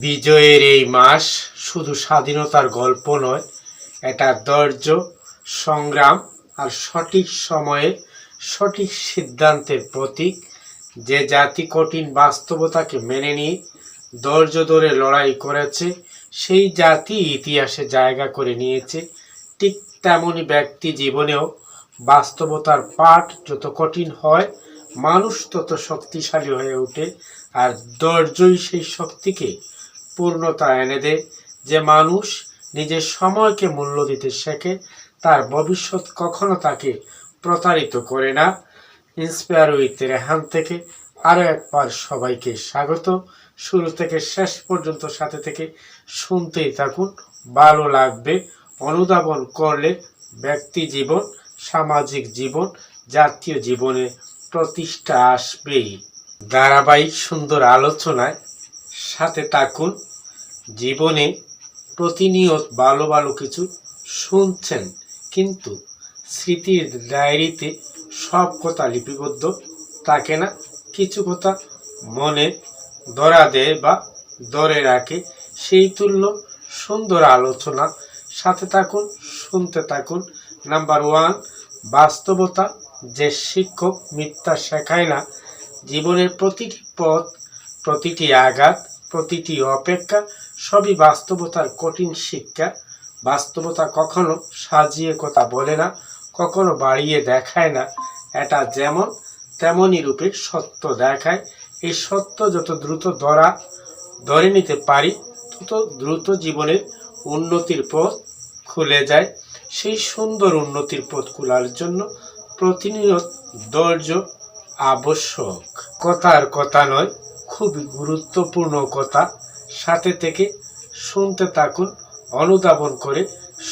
বিজয়ের এই মাস শুধু স্বাধীনতার গল্প নয়, এটা ধৈর্য, সংগ্রাম আর সঠিক সময়ে সঠিক সিদ্ধান্তের প্রতীক। যে জাতি কঠিন বাস্তবতাকে মেনে নিয়ে ধৈর্য ধরে লড়াই করেছে, সেই জাতি ইতিহাসে জায়গা করে নিয়েছে। ঠিক তেমনই ব্যক্তি জীবনেও বাস্তবতার পাঠ যত কঠিন হয়, মানুষ তত শক্তিশালী হয়ে ওঠে। আর ধৈর্যই সেই শক্তিকে পূর্ণতা এনে দেয়। যে মানুষ নিজের সময়কে মূল্য দিতে শেখে, তার ভবিষ্যৎ কখনো তাকে প্রতারিত করে না। ইন্সপায়ার উইথ রেহান থেকে আরও একবার সবাইকে স্বাগত। শুরু থেকে শেষ পর্যন্ত সাথে থেকে শুনতেই থাকুন, ভালো লাগবে। অনুধাবন করলে ব্যক্তি জীবন, সামাজিক জীবন, জাতীয় জীবনে প্রতিষ্ঠা আসবেই। ধারাবাহিক সুন্দর আলোচনায় সাথে থাকুন। জীবনে প্রতিনিয়ত ভালো ভালো কিছু শুনছেন, কিন্তু স্মৃতির ডায়েরিতে সব কথা লিপিবদ্ধ থাকে না। কিছু কথা মনে ধরা দেয় বা ধরে রাখে। সেই তুল্য সুন্দর আলোচনা, সাথে থাকুন, শুনতে থাকুন। নাম্বার 1, বাস্তবতা যে শিক্ষক মিথ্যা শেখায় না। জীবনের প্রতিটি পথ, প্রতিটি আঘাত, প্রতিটি অপেক্ষা সবই বাস্তবতার কঠিন শিক্ষা। বাস্তবতা কখনো সাজিয়ে কথা বলে না, কখনো বাড়িয়ে দেখায় না। এটা যেমন তেমনই রূপে সত্য দেখায়। এই সত্য যত দ্রুত ধরে নিতে পারি, তত দ্রুত জীবনের উন্নতির পথ খুলে যায়। সেই সুন্দর উন্নতির পথ খোলার জন্য প্রতিনিয়ত ধৈর্য আবশ্যক। কথার কথা নয়, খুবই গুরুত্বপূর্ণ কথা। সাথে থেকে শুনতে থাকুন, অনুধাবন করে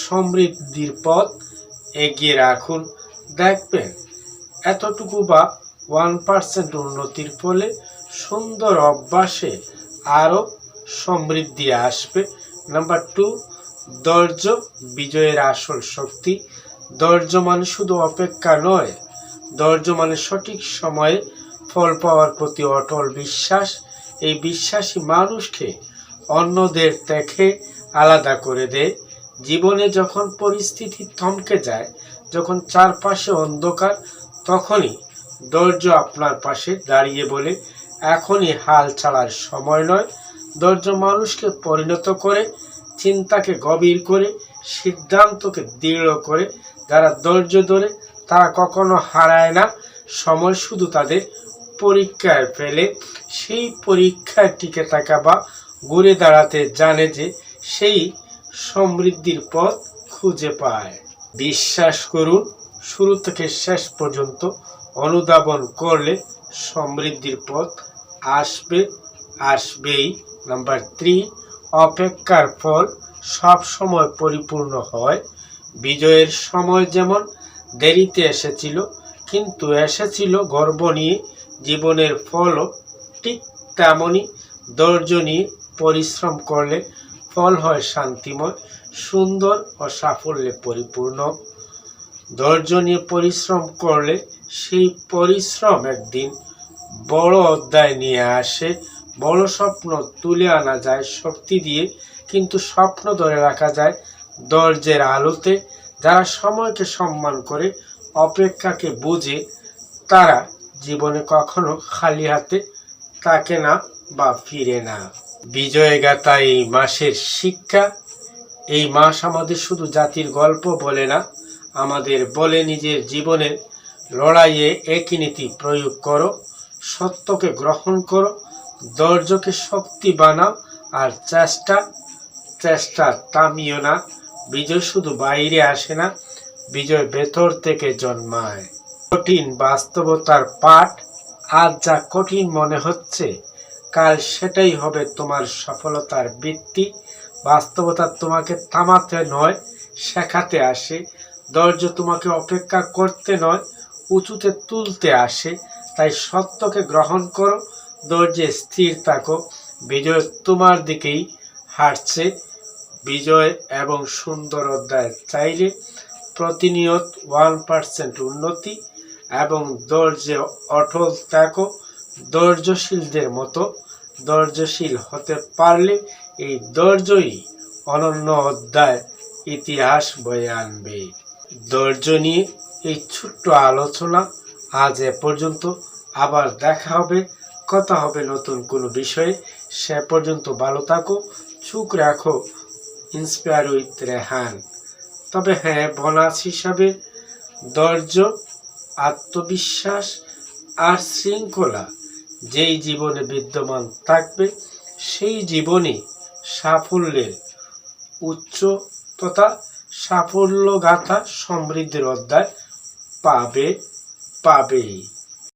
সমৃদ্ধির পথ এগিয়ে রাখুন। দেখবেন এতটুকু বা 1% উন্নতির ফলে সুন্দর অভ্যাসে আরও সমৃদ্ধি আসবে। নাম্বার 2, ধৈর্য বিজয়ের আসল শক্তি। ধৈর্য মানে শুধু অপেক্ষা নয়, ধৈর্য মানে সঠিক সময়ে ফল পাওয়ার প্রতি অটল বিশ্বাস। এই বিশ্বাসী মানুষকে অন্যদের থেকে আলাদা করে দেয়। জীবনে যখন পরিস্থিতি থমকে যায়, যখন চারপাশে অন্ধকার, তখনই ধৈর্য আপনার পাশে দাঁড়িয়ে বলে, এখনই হাল ছাড়ার সময় নয়। ধৈর্য মানুষকে পরিণত করে, চিন্তাকে গভীর করে, সিদ্ধান্তকে দৃঢ় করে। যারা ধৈর্য ধরে তারা কখনো হারায় না। সময় শুধু তাদের পরীক্ষায় ফেলে। সেই পরীক্ষায় টিকে থাকা বা ঘুরে দাঁড়াতে জানে যে সেই সমৃদ্ধির পথ খুঁজে পায়। বিশ্বাস করুন, শুরু থেকে শেষ পর্যন্ত অনুধাবন করলে সমৃদ্ধির পথ আসবেই। নাম্বার 3, অপেক্ষার ফল সব সময় পরিপূর্ণ হয়। বিজয়ের সময় যেমন দেরিতে এসেছিল, কিন্তু এসেছিল গর্ব নিয়ে। জীবনের ফলও ঠিক তেমনই। ধৈর্য নিয়ে পরিশ্রম করলে ফল হয় শান্তিময়, সুন্দর ও সাফল্যে পরিপূর্ণ। ধৈর্য নিয়ে পরিশ্রম করলে সেই পরিশ্রম একদিন বড় অধ্যায় নিয়ে আসে। বড় স্বপ্ন তুলে আনা যায় শক্তি দিয়ে, কিন্তু স্বপ্ন ধরে রাখা যায় ধৈর্যের আলোতে। যারা সময়কে সম্মান করে, অপেক্ষাকে বুঝে, তারা জীবনে কখনো খালি হাতে থাকে না বা ফিরে না। বিজয়গাথা এই মাসের শিক্ষা। এই মাস আমাদের শুধু জাতির গল্প বলে না, আমাদের বলে নিজের জীবনের লড়াইয়ে একই নীতি প্রয়োগ করো। সত্যকে গ্রহণ করো, ধৈর্যকে শক্তি বানাও, আর চেষ্টা থামিও না। বিজয় শুধু বাইরে আসে না, বিজয় ভেতর থেকে জন্মায়। কঠিন বাস্তবতার পাঠ। আজ যা কঠিন মনে হচ্ছে, কাল সেটাই হবে তোমার সফলতার ভিত্তি। বাস্তবতা তোমাকে থামাতে নয়, শেখাতে আসে। ধৈর্য তোমাকে অপেক্ষা করতে নয়, উঁচুতে তুলতে আসে। তাই সত্যকে গ্রহণ করো, ধৈর্যে স্থির থাকো। বিজয় তোমার দিকেই হাঁটছে। বিজয় এবং সুন্দর অধ্যায় চাইলে প্রতিনিয়ত 1% উন্নতি এবং ধৈর্যে অটল থাকো। ধৈর্যশীলদের মতো ধৈর্যশীল হতে পারলে এই ধৈর্যই অনন্য অধ্যায় ইতিহাস বয়ে আনবে। ধৈর্য নিয়ে এই ছোট্ট আলোচনা আজ এ পর্যন্ত। আবার দেখা হবে, কথা হবে নতুন কোনো বিষয়ে। সে পর্যন্ত ভালো থাকো, চোখ রাখো ইন্সপায়ার উইথ রেহান। তবে হ্যাঁ, বোনাস হিসাবে ধৈর্য, আত্মবিশ্বাস আর শৃঙ্খলা যেই জীবনে বিদ্যমান থাকবে, সেই জীবনে সাফল্যের উচ্চ তথা সাফল্যগাথা সমৃদ্ধির অধ্যায় পাবেই।